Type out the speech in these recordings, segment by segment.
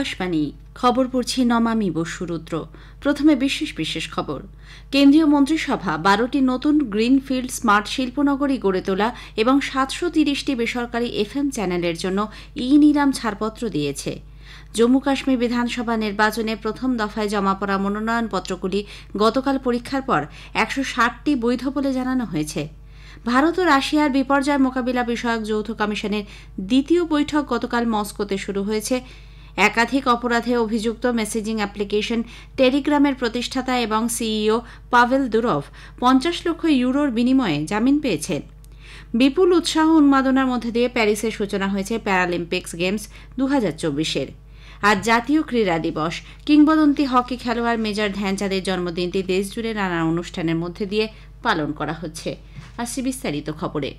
আকাশবাণী খবর পড়ছি নমামি বসুরুদ্র। প্রথমে বিশেষ বিশেষ খবর। কেন্দ্রীয় মন্ত্রিসভা 12টি নতুন গ্রিনফিল্ড স্মার্ট শিল্পনগরী গড়ে তোলা এবং 730টি বেসরকারি FM চ্যানেলের জন্য নিলাম ছাড়পত্র দিয়েছে। জম্মু কাশ্মীর বিধানসভা নির্বাচনে প্রথম দফায় জমা পড়া মনোনয়নপত্রগুলি গতকাল পরীক্ষার পর 160টি বৈধ বলে জানানো হয়েছে। ভারত ও রাশিয়ার বিপর্যয় মোকাবিলা বিষয়ক যৌথ কমিশনের দ্বিতীয় বৈঠক গতকাল মস্কোতে শুরু হয়েছে। একাধিক অপরাধে অভিযুক্ত মেসেজিং অ্যাপ্লিকেশন টেলিগ্রামের প্রতিষ্ঠাতা এবং সিইও পাভেল দুরভ 50 লক্ষ ইউরোর বিনিময়ে জামিন পেয়েছেন। বিপুল উৎসাহ উন্মাদনার মধ্যে দিয়ে প্যারিসে সূচনা হয়েছে প্যারালিম্পিক্স গেমস 2024-এর। আজ জাতীয় ক্রীড়া দিবস। কিংবদন্তি হকি খেলোয়াড় মেজর ধ্যানচাঁদের জন্মদিনটি দেশজুড়ে নানা অনুষ্ঠানের মধ্যে দিয়ে পালন করা হচ্ছে। আসছে বিস্তারিত খবরে।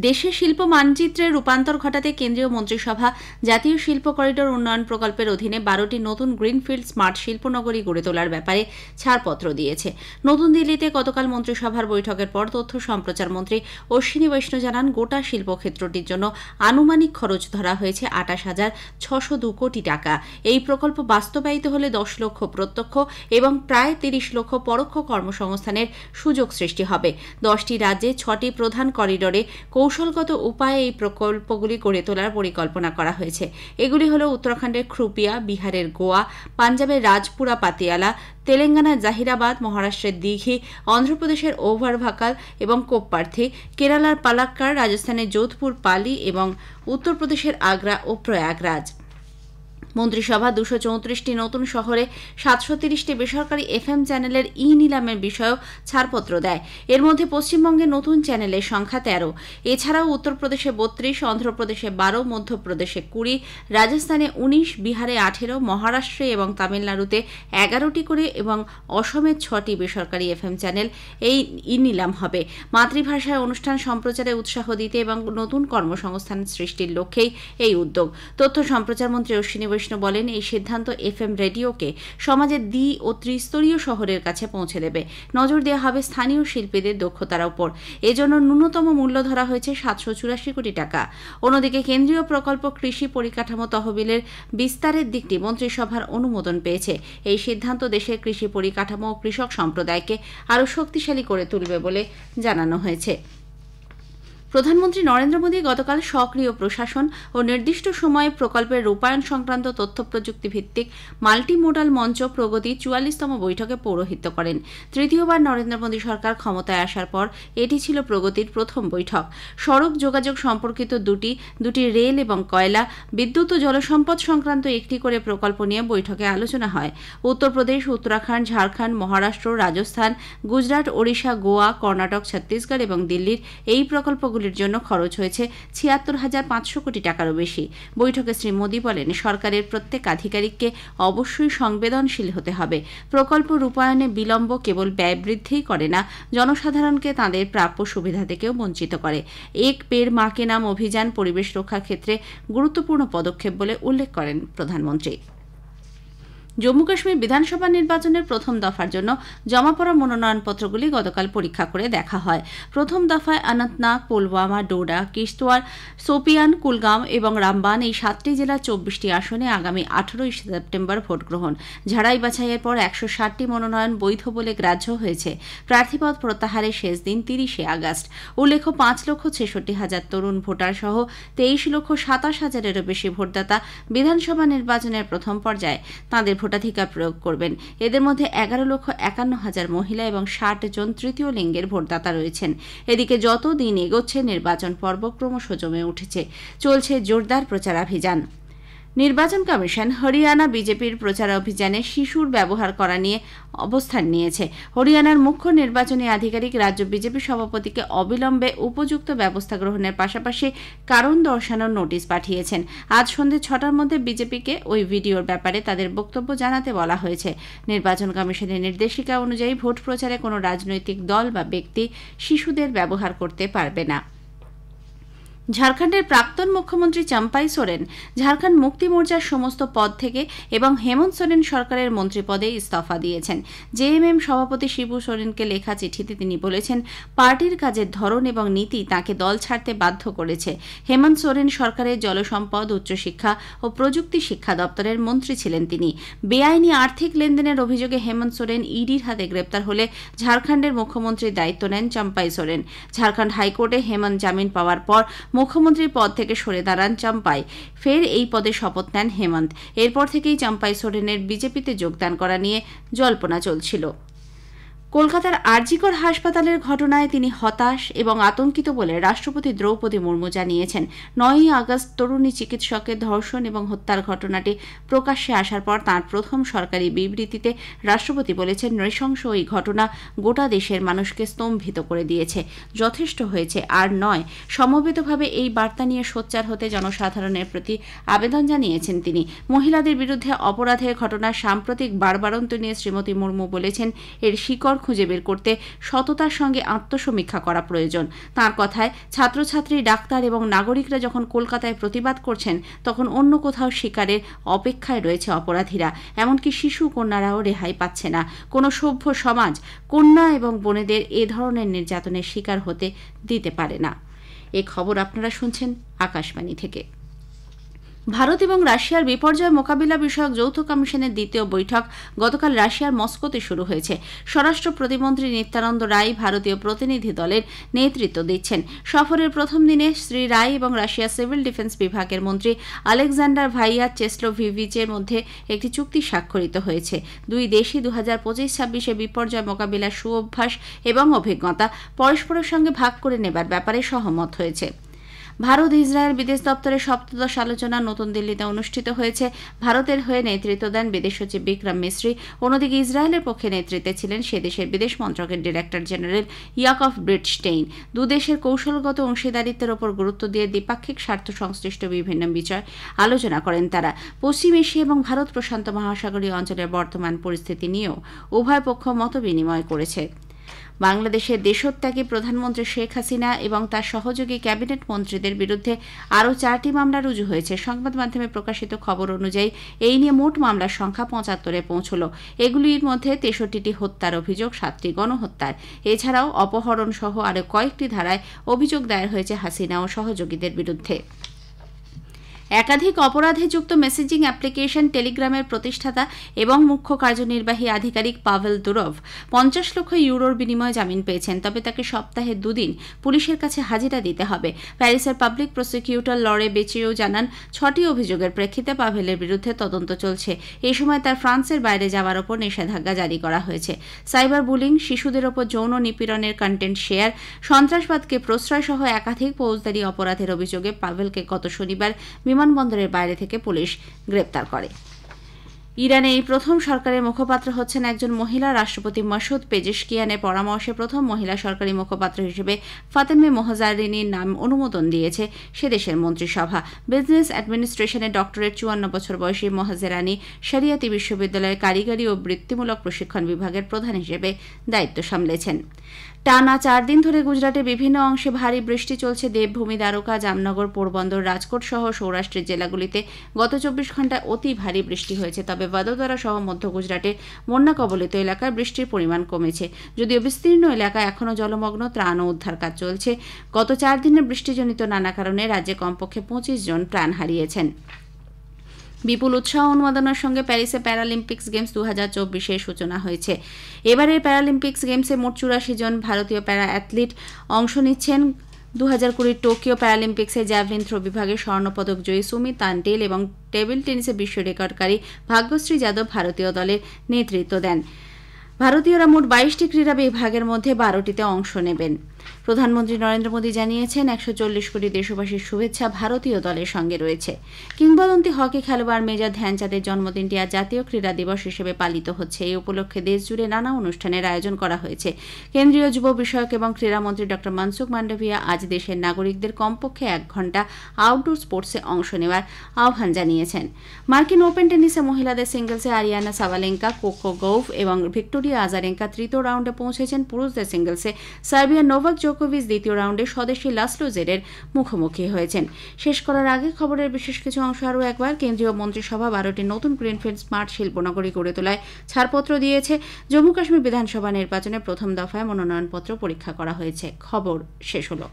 দেশে শিল্প মানচিত্রের রূপান্তর ঘটাতে কেন্দ্রীয় মন্ত্রিসভা জাতীয় শিল্প করিডোর উন্নয়ন প্রকল্পের অধীনে 12টি নতুন গ্রিনফিল্ড স্মার্ট শিল্পনগরী গড়ে তোলার ব্যাপারে ছাড়পত্র দিয়েছে। নতুন দিল্লিতে গতকাল মন্ত্রিসভার বৈঠকের পর তথ্য সম্প্রচার মন্ত্রী অশ্বিনী বৈষ্ণব জানান, গোটা শিল্পক্ষেত্রটির জন্য আনুমানিক খরচ ধরা হয়েছে 28,602 কোটি টাকা। এই প্রকল্প বাস্তবায়িত হলে 10 লক্ষ প্রত্যক্ষ এবং প্রায় 30 লক্ষ পরোক্ষ কর্মসংস্থানের সুযোগ সৃষ্টি হবে। 10টি রাজ্যে 6টি প্রধান করিডোরে কৌশলগত উপায়ে এই প্রকল্পগুলি গড়ে তোলার পরিকল্পনা করা হয়েছে। এগুলি হল উত্তরাখণ্ডের খুপিয়া, বিহারের গোয়া, পাঞ্জাবের রাজপুরা পাতিয়ালা, তেলেঙ্গানার জাহিরাবাদ, মহারাষ্ট্রের দিঘি, অন্ধ্রপ্রদেশের ওভারভাকাল এবং কোপ্পার্থী, কেরালার পালাক্কাড়, রাজস্থানের যোধপুর পালি এবং উত্তরপ্রদেশের আগ্রা ও প্রয়াগরাজ। মন্ত্রিসভা 234টি নতুন শহরে 730টি বেসরকারি FM চ্যানেলের নিলামের বিষয়েও ছাড়পত্র দেয়। এর মধ্যে পশ্চিমবঙ্গে নতুন চ্যানেলের সংখ্যা 13। এছাড়াও উত্তরপ্রদেশে 32, অন্ধ্রপ্রদেশে 12, মধ্যপ্রদেশে 20, রাজস্থানে 19, বিহারে 18, মহারাষ্ট্রে এবং তামিলনাড়ুতে 11টি করে এবং অসমের 6টি বেসরকারি FM চ্যানেল এই নিলাম হবে। মাতৃভাষায় অনুষ্ঠান সম্প্রচারে উৎসাহ দিতে এবং নতুন কর্মসংস্থান সৃষ্টির লক্ষ্যেই এই উদ্যোগ। তথ্য সম্প্রচার মন্ত্রী অশ্বিনী বলেন, এই সিদ্ধান্ত FM রেডিওকে সমাজের দ্বি ও ত্রিস্তরীয় শহরের কাছে পৌঁছে দেবে। নজর দেওয়া হবে স্থানীয় শিল্পীদের দক্ষতার উপর। এজন্য ন্যূনতম মূল্য ধরা হয়েছে 784 কোটি টাকা। অন্যদিকে কেন্দ্রীয় প্রকল্প কৃষি পরিকাঠামো তহবিলের বিস্তারের দিকটি মন্ত্রিসভার অনুমোদন পেয়েছে। এই সিদ্ধান্ত দেশের কৃষি পরিকাঠামো ও কৃষক সম্প্রদায়কে আরও শক্তিশালী করে তুলবে বলে জানানো হয়েছে। প্রধানমন্ত্রী নরেন্দ্র মোদী গতকাল সক্রিয় প্রশাসন ও নির্দিষ্ট সময়ে প্রকল্পের রূপায়ণ সংক্রান্ত তথ্য প্রযুক্তি ভিত্তিক মাল্টিমোডাল মঞ্চ প্রগতি 44তম বৈঠকে পৌরোহিত্য করেন। তৃতীয়বার নরেন্দ্র মোদী সরকার ক্ষমতায় আসার পর এটি ছিল প্রগতির প্রথম বৈঠক। সড়ক যোগাযোগ সম্পর্কিত দুটি রেল এবং কয়লা, বিদ্যুৎ ও জলসম্পদ সংক্রান্ত একটি করে প্রকল্প নিয়ে বৈঠকে আলোচনা হয়। উত্তরপ্রদেশ, উত্তরাখণ্ড, ঝাড়খণ্ড, মহারাষ্ট্র, রাজস্থান, গুজরাট, ওড়িশা, গোয়া, কর্ণাটক, ছত্তিশগড় এবং দিল্লির এই প্রকল্পগুলি জন্য খরচ হয়েছে 76,500 কোটি টাকারও বেশি। বৈঠকে শ্রী মোদী বলেন, সরকারের প্রত্যেক আধিকারিককে অবশ্যই সংবেদনশীল হতে হবে। প্রকল্প রূপায়ণে বিলম্ব কেবল ব্যয় বৃদ্ধিই করে না, জনসাধারণকে তাঁদের প্রাপ্য সুবিধা থেকেও বঞ্চিত করে। এক পেড় মা কে নাম অভিযান পরিবেশ রক্ষার ক্ষেত্রে গুরুত্বপূর্ণ পদক্ষেপ বলে উল্লেখ করেন প্রধানমন্ত্রী। জম্মু কাশ্মীর বিধানসভা নির্বাচনের প্রথম দফার জন্য জমা পড়া মনোনয়নপত্রগুলি গতকাল পরীক্ষা করে দেখা হয়। প্রথম দফায় অনন্তনাগ, পুলওয়ামা, ডোডা, কিশতওয়ার, সোপিয়ান, কুলগাম এবং রামবান এই 7টি জেলার 24টি আসনে আগামী 18 সেপ্টেম্বর ভোট গ্রহণ। ঝাড়াই বাছাইয়ের পর 160টি মনোনয়ন বৈধ বলে গ্রাহ্য হয়েছে। প্রার্থীপদ প্রত্যাহারের শেষ দিন 30 আগস্ট। উল্লেখ্য, 5,66,000 তরুণ ভোটার সহ 23,27,000-এরও বেশি ভোটদাতা বিধানসভা নির্বাচনের প্রথম পর্যায়ে তাঁদের ভোটাধিকার প্রয়োগ করবেন। এদের মধ্যে 11,51,000 মহিলা এবং 60 জন তৃতীয় লিঙ্গের ভোটদাতা রয়েছেন। এদিকে যত দিন এগোচ্ছে নির্বাচন পর্ব ক্রমশ জমে উঠেছে। চলছে জোরদার প্রচারাভিযান। নির্বাচন কমিশন হরিয়ানা বিজেপির প্রচার অভিযানে শিশুর ব্যবহার করা নিয়ে অবস্থান নিয়েছে। হরিয়ানার মুখ্য নির্বাচনী আধিকারিক রাজ্য বিজেপি সভাপতিকে অবিলম্বে উপযুক্ত ব্যবস্থা গ্রহণের পাশাপাশি কারণ দর্শানোর নোটিশ পাঠিয়েছেন। আজ সন্ধ্যে 6টার মধ্যে বিজেপিকে ওই ভিডিওর ব্যাপারে তাদের বক্তব্য জানাতে বলা হয়েছে। নির্বাচন কমিশনের নির্দেশিকা অনুযায়ী ভোট প্রচারে কোনো রাজনৈতিক দল বা ব্যক্তি শিশুদের ব্যবহার করতে পারবে না। ঝাড়খণ্ডের প্রাক্তন মুখ্যমন্ত্রী চম্পাই সোরেন ঝাড়খণ্ড মুক্তি মোর্চার সমস্ত পদ থেকে এবং হেমন্ত সোরেন সরকারের মন্ত্রী পদে ইস্তফা দিয়েছেন। জেএমএম সভাপতি শিবু সোরেনকে লেখা চিঠিতে তিনি বলেছেন, পার্টির কাজের ধরন এবং নীতি তাঁকে দল ছাড়তে বাধ্য করেছে। হেমন্ত সোরেন সরকারের জলসম্পদ, উচ্চশিক্ষা ও প্রযুক্তি শিক্ষা দপ্তরের মন্ত্রী ছিলেন তিনি। বেআইনি আর্থিক লেনদেনের অভিযোগে হেমন্ত সোরেন ইডির হাতে গ্রেপ্তার হলে ঝাড়খণ্ডের মুখ্যমন্ত্রীর দায়িত্ব নেন চম্পাই সোরেন। ঝাড়খণ্ড হাইকোর্টে হেমন্ত জামিন পাওয়ার পর মুখ্যমন্ত্রীর পদ থেকে সরে দাঁড়ান চম্পাই। ফের এই পদে শপথ নেন হেমন্ত। এরপর থেকেই চম্পাই সোরেনের বিজেপিতে যোগদান করা নিয়ে জল্পনা চলছিল। কলকাতার আরজিকর হাসপাতালের ঘটনায় তিনি হতাশ এবং আতঙ্কিত বলে রাষ্ট্রপতি দ্রৌপদী মুর্মু জানিয়েছেন। 9ই আগস্ট তরুণী চিকিৎসকের ধর্ষণ এবং হত্যার ঘটনাটি প্রকাশ্যে আসার পর তাঁর প্রথম সরকারি বিবৃতিতে রাষ্ট্রপতি বলেছেন, নৃশংস এই ঘটনা গোটা দেশের মানুষকে স্তম্ভিত করে দিয়েছে। যথেষ্ট হয়েছে, আর নয়। সমবেতভাবে এই বার্তা নিয়ে সোচ্চার হতে জনসাধারণের প্রতি আবেদন জানিয়েছেন তিনি। মহিলাদের বিরুদ্ধে অপরাধের ঘটনার সাম্প্রতিক বাড়বাড়ন্ত নিয়ে শ্রীমতী মুর্মু বলেছেন, এর শিকড় খুঁজে বের করতে সততার সঙ্গে আত্মসমীক্ষা করা প্রয়োজন। তাঁর কথায়, ছাত্রছাত্রী, ডাক্তার এবং নাগরিকরা যখন কলকাতায় প্রতিবাদ করছেন, তখন অন্য কোথাও শিকারের অপেক্ষায় রয়েছে অপরাধীরা। এমনকি শিশু কন্যারাও রেহাই পাচ্ছে না। কোনো সভ্য সমাজ কন্যা এবং বোনেদের এ ধরনের নির্যাতনের শিকার হতে দিতে পারে না। এ খবর আপনারা শুনছেন আকাশবাণী থেকে। ভারত এবং রাশিয়ার বিপর্যয় মোকাবিলা বিষয়ক যৌথ কমিশনের দ্বিতীয় বৈঠক গতকাল রাশিয়ার মস্কোতে শুরু হয়েছে। স্বরাষ্ট্র প্রতিমন্ত্রী নিত্যানন্দ রায় ভারতীয় প্রতিনিধি দলের নেতৃত্ব দিচ্ছেন। সফরের প্রথম দিনে শ্রী রায় এবং রাশিয়ার সিভিল ডিফেন্স বিভাগের মন্ত্রী আলেকজান্ডার ভাইয়া চেসলোভিভিচের মধ্যে একটি চুক্তি স্বাক্ষরিত হয়েছে। দুই দেশই 2025-26 বিপর্যয় মোকাবিলার সুঅভ্যাস এবং অভিজ্ঞতা পরস্পরের সঙ্গে ভাগ করে নেবার ব্যাপারে সহমত হয়েছে। ভারত ইসরায়েল বিদেশ দপ্তরের সপ্তদশ আলোচনা নতুন দিল্লিতে অনুষ্ঠিত হয়েছে। ভারতের হয়ে নেতৃত্ব দেন বিদেশ সচিব বিক্রম মিশ্রি। অন্যদিকে ইসরায়েলের পক্ষে নেতৃত্বে ছিলেন সে দেশের বিদেশ মন্ত্রকের ডিরেক্টর জেনারেল ইয়াকভ ব্রিটস্টেইন। দুদেশের কৌশলগত অংশীদারিত্বের ওপর গুরুত্ব দিয়ে দ্বিপাক্ষিক স্বার্থ সংশ্লিষ্ট বিভিন্ন বিষয় আলোচনা করেন তারা। পশ্চিম এশিয়া এবং ভারত প্রশান্ত মহাসাগরীয় অঞ্চলের বর্তমান পরিস্থিতি নিয়েও উভয় পক্ষ মতবিনিময় করেছে। বাংলাদেশের দেশত্যাগী প্রধানমন্ত্রী শেখ হাসিনা এবং তার সহযোগী ক্যাবিনেট মন্ত্রীদের বিরুদ্ধে আরও 4টি মামলা রুজু হয়েছে। সংবাদ মাধ্যমে প্রকাশিত খবর অনুযায়ী এই নিয়ে মোট মামলার সংখ্যা 75-এ পৌঁছল। এগুলির মধ্যে 63টি হত্যার অভিযোগ, 7টি গণহত্যার। এছাড়াও অপহরণ সহ আরও কয়েকটি ধারায় অভিযোগ দায়ের হয়েছে হাসিনা ও সহযোগীদের বিরুদ্ধে। একাধিক অপরাধে যুক্ত মেসেজিং অ্যাপ্লিকেশন টেলিগ্রামের প্রতিষ্ঠাতা এবং মুখ্য কার্যনির্বাহী আধিকারিক পাভেল দুরভ 50 লক্ষ ইউরোর বিনিময়ে জামিন পেয়েছেন। তবে তাকে সপ্তাহে 2 দিন পুলিশের কাছে হাজিরা দিতে হবে। প্যারিসের পাবলিক প্রসিকিউটর লরে বেচিও জানান, 6টি অভিযোগের প্রেক্ষিতে পাভেলের বিরুদ্ধে তদন্ত চলছে। এই সময় তার ফ্রান্সের বাইরে যাওয়ার ওপর নিষেধাজ্ঞা জারি করা হয়েছে। সাইবার বুলিং, শিশুদের ওপর যৌন নিপীড়নের কন্টেন্ট শেয়ার, সন্ত্রাসবাদকে প্রশ্রয় সহ একাধিক ফৌজদারি অপরাধের অভিযোগে পাভেলকে গত শনিবার বিমানবন্দরের বাইরে থেকে পুলিশ গ্রেপ্তার করে। ইরানে এই প্রথম সরকারের মুখপাত্র হচ্ছেন একজন মহিলা। রাষ্ট্রপতি মাসুদ পেজেশকিয়ানের পরামর্শে প্রথম মহিলা সরকারি মুখপাত্র হিসেবে ফাতেমে মোহাজারিনীর নাম অনুমোদন দিয়েছে সে দেশের মন্ত্রিসভা। বিজনেস অ্যাডমিনিস্ট্রেশনে ডক্টরেট 54 বছর বয়সী মোহাজেরানি শরিয়াতি বিশ্ববিদ্যালয়ের কারিগরি ও বৃত্তিমূলক প্রশিক্ষণ বিভাগের প্রধান হিসেবে দায়িত্ব সামলেছেন। টানা 4 দিন ধরে গুজরাটের বিভিন্ন অংশে ভারী বৃষ্টি চলছে। দেবভূমি, দ্বারকা, জামনগর, পোরবন্দর, রাজকোট সহ সৌরাষ্ট্রের জেলাগুলিতে গত 24 ঘণ্টায় অতি ভারী বৃষ্টি হয়েছে। তবে বদোদরা সহ মধ্য গুজরাটের বন্যা কবলিত এলাকায় বৃষ্টির পরিমাণ কমেছে। যদিও বিস্তীর্ণ এলাকায় এখনও জলমগ্ন, ত্রাণ ও উদ্ধার কাজ চলছে। গত 4 দিনের বৃষ্টিজনিত নানা কারণে রাজ্যে কমপক্ষে 25 জন প্রাণ হারিয়েছেন। বিপুল উৎসাহ উন্মাদনার সঙ্গে প্যারিসে প্যারালিম্পিক্স গেমস 2024-এর সূচনা হয়েছে। এবারের প্যারালিম্পিক্স গেমসে মোট 84 জন ভারতীয় প্যারা অ্যাথলিট অংশ নিচ্ছেন। 2020 টোকিও প্যারালিম্পিক্সে জ্যাভলিন থ্রো বিভাগে স্বর্ণপদক জয়ী সুমিত তান্টেল এবং টেবিল টেনিসে বিশ্ব রেকর্ডকারী ভাগ্যশ্রী যাদব ভারতীয় দলের নেতৃত্ব দেন। ভারতীয়রা মোট 22টি ক্রীড়া বিভাগের মধ্যে 12টিতে অংশ নেবেন। প্রধানমন্ত্রী নরেন্দ্র মোদী জানিয়েছেন, 140 কোটি দেশবাসীর শুভেচ্ছা ভারতীয় দলের সঙ্গে রয়েছে। কিংবদন্তি হকি খেলোয়াড় মেজর ধ্যানচাঁদের জন্মদিনটি আজ জাতীয় ক্রীড়া দিবস হিসেবে পালিত হচ্ছে। এই উপলক্ষে দেশজুড়ে নানা অনুষ্ঠানের আয়োজন করা হয়েছে। কেন্দ্রীয় যুব বিষয়ক এবং ক্রীড়ামন্ত্রী ড মনসুখ মান্ডভিয়া আজ দেশের নাগরিকদের কমপক্ষে 1 ঘণ্টা আউটডোর স্পোর্টসে অংশ নেওয়ার আহ্বান জানিয়েছেন। মার্কিন ওপেন টেনিসে মহিলাদের সিঙ্গলসে আরিয়ানা সাবালেঙ্কা, কোকো গৌফ এবং ভিক্টোরিয়া আজারেঙ্কা তৃতীয় রাউন্ডে পৌঁছেছেন। পুরুষদের সিঙ্গলসে সার্বিয়ার নোভাক জোকোভিচ জোকোভিচ দ্বিতীয় রাউন্ডে স্বদেশী লাসলো জেরের মুখোমুখি হয়েছেন। শেষ করার আগে খবরের বিশেষ কিছু অংশ আরও একবার। কেন্দ্রীয় মন্ত্রিসভা 12টি নতুন গ্রিনফিল্ড স্মার্ট শিল্পনগরী গড়ে তোলায় ছাড়পত্র দিয়েছে। জম্মু কাশ্মীর বিধানসভা নির্বাচনে প্রথম দফায় মনোনয়নপত্র পরীক্ষা করা হয়েছে। খবর শেষ হলো।